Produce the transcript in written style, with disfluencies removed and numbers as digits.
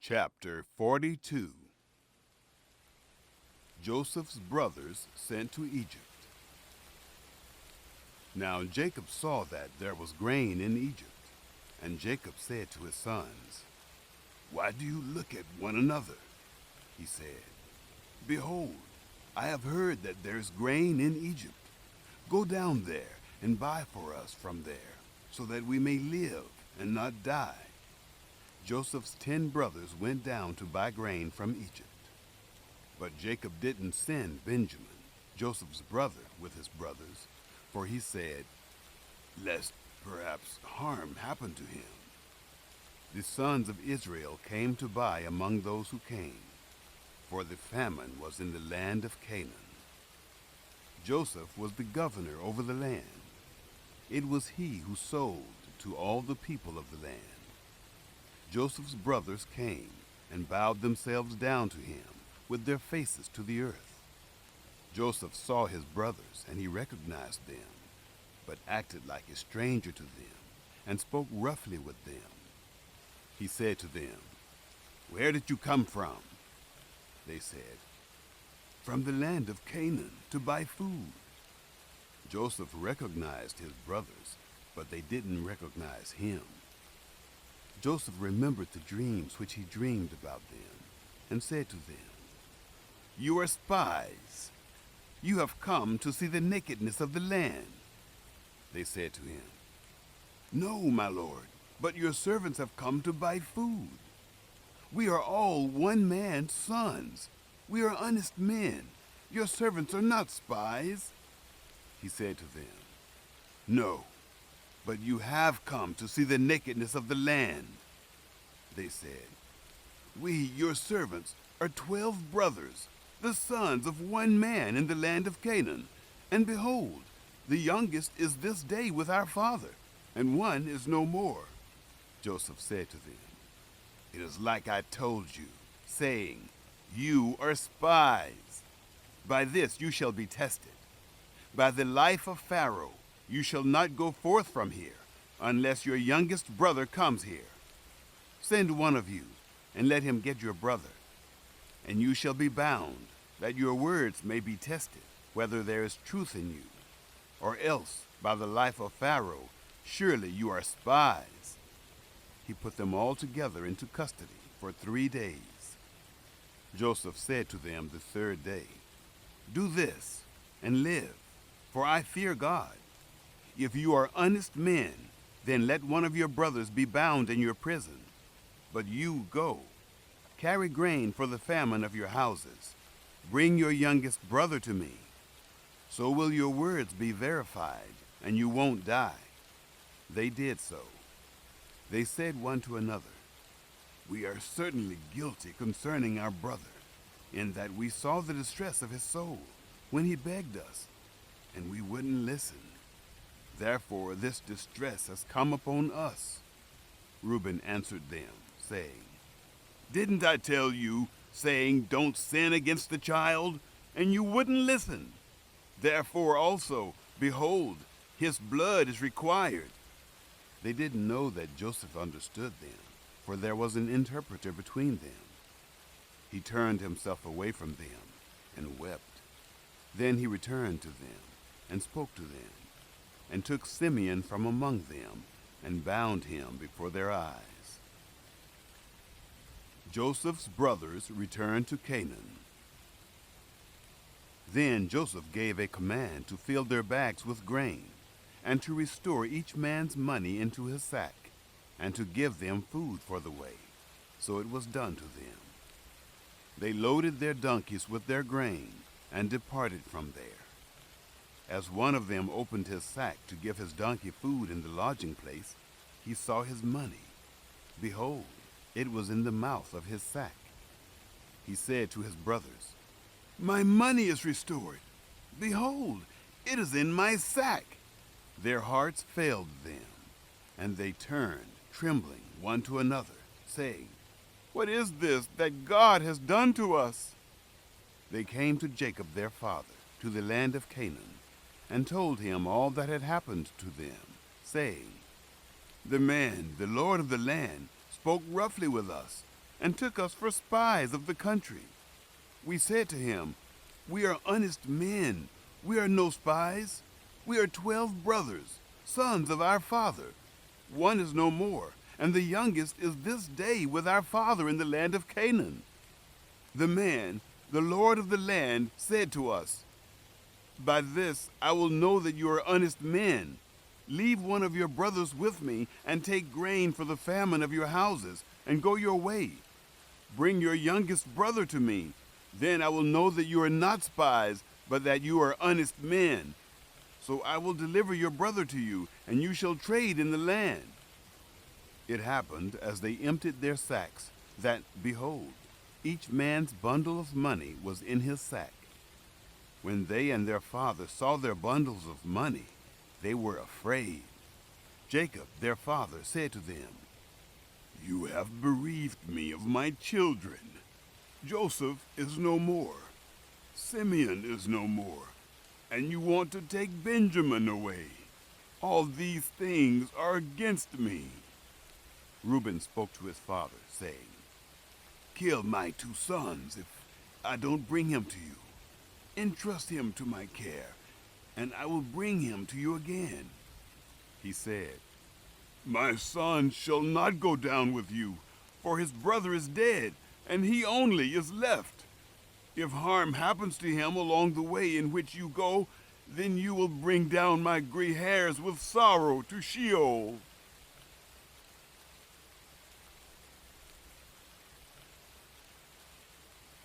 Chapter 42. Joseph's brothers sent to Egypt. Now Jacob saw that there was grain in Egypt, and Jacob said to his sons, "Why do you look at one another?" He said, "Behold, I have heard that there's grain in Egypt. Go down there and buy for us from there, so that we may live and not die." Joseph's 10 brothers went down to buy grain from Egypt. But Jacob didn't send Benjamin, Joseph's brother, with his brothers, for he said, "Lest perhaps harm happen to him." The sons of Israel came to buy among those who came, for the famine was in the land of Canaan. Joseph was the governor over the land. It was he who sold to all the people of the land. Joseph's brothers came and bowed themselves down to him with their faces to the earth. Joseph saw his brothers, and he recognized them, but acted like a stranger to them and spoke roughly with them. He said to them, "Where did you come from?" They said, "From the land of Canaan to buy food." Joseph recognized his brothers, but they didn't recognize him. Joseph remembered the dreams which he dreamed about them, and said to them, "You are spies. You have come to see the nakedness of the land." They said to him, "No, my lord, but your servants have come to buy food. We are all one man's sons. We are honest men. Your servants are not spies." He said to them, "No, but you have come to see the nakedness of the land." They said, "We, your servants, are 12 brothers, the sons of one man in the land of Canaan. And behold, the youngest is this day with our father, and one is no more." Joseph said to them, "It is like I told you, saying, 'You are spies.' By this you shall be tested. By the life of Pharaoh, you shall not go forth from here, unless your youngest brother comes here. Send one of you, and let him get your brother. And you shall be bound, that your words may be tested, whether there is truth in you. Or else, by the life of Pharaoh, surely you are spies." He put them all together into custody for 3 days. Joseph said to them the 3rd day, "Do this, and live, for I fear God. If you are honest men, then let one of your brothers be bound in your prison. But you go, carry grain for the famine of your houses. Bring your youngest brother to me. So will your words be verified, and you won't die." They did so. They said one to another, "We are certainly guilty concerning our brother, in that we saw the distress of his soul when he begged us, and we wouldn't listen. Therefore this distress has come upon us." Reuben answered them, saying, "Didn't I tell you, saying, 'Don't sin against the child,' and you wouldn't listen? Therefore also, behold, his blood is required." They didn't know that Joseph understood them, for there was an interpreter between them. He turned himself away from them and wept. Then he returned to them and spoke to them, and took Simeon from among them, and bound him before their eyes. Joseph's brothers returned to Canaan. Then Joseph gave a command to fill their bags with grain, and to restore each man's money into his sack, and to give them food for the way. So it was done to them. They loaded their donkeys with their grain, and departed from there. As one of them opened his sack to give his donkey food in the lodging place, he saw his money. Behold, it was in the mouth of his sack. He said to his brothers, "My money is restored. Behold, it is in my sack." Their hearts failed them, and they turned, trembling, one to another, saying, "What is this that God has done to us?" They came to Jacob their father, to the land of Canaan, and told him all that had happened to them, saying, "The man, the lord of the land, spoke roughly with us, and took us for spies of the country. We said to him, 'We are honest men. We are no spies. We are 12 brothers, sons of our father. One is no more, and the youngest is this day with our father in the land of Canaan.' The man, the Lord of the land, said to us, 'By this I will know that you are honest men. Leave one of your brothers with me, and take grain for the famine of your houses, and go your way. Bring your youngest brother to me. Then I will know that you are not spies, but that you are honest men. So I will deliver your brother to you, and you shall trade in the land.' It happened, as they emptied their sacks, that, behold, each man's bundle of money was in his sack. When they and their father saw their bundles of money, they were afraid. Jacob, their father, said to them, 'You have bereaved me of my children. Joseph is no more. Simeon is no more. And you want to take Benjamin away. All these things are against me.' Reuben spoke to his father, saying, 'Kill my 2 sons if I don't bring him to you. Entrust him to my care, and I will bring him to you again.' He said, 'My son shall not go down with you, for his brother is dead, and he only is left. If harm happens to him along the way in which you go, then you will bring down my gray hairs with sorrow to Sheol.'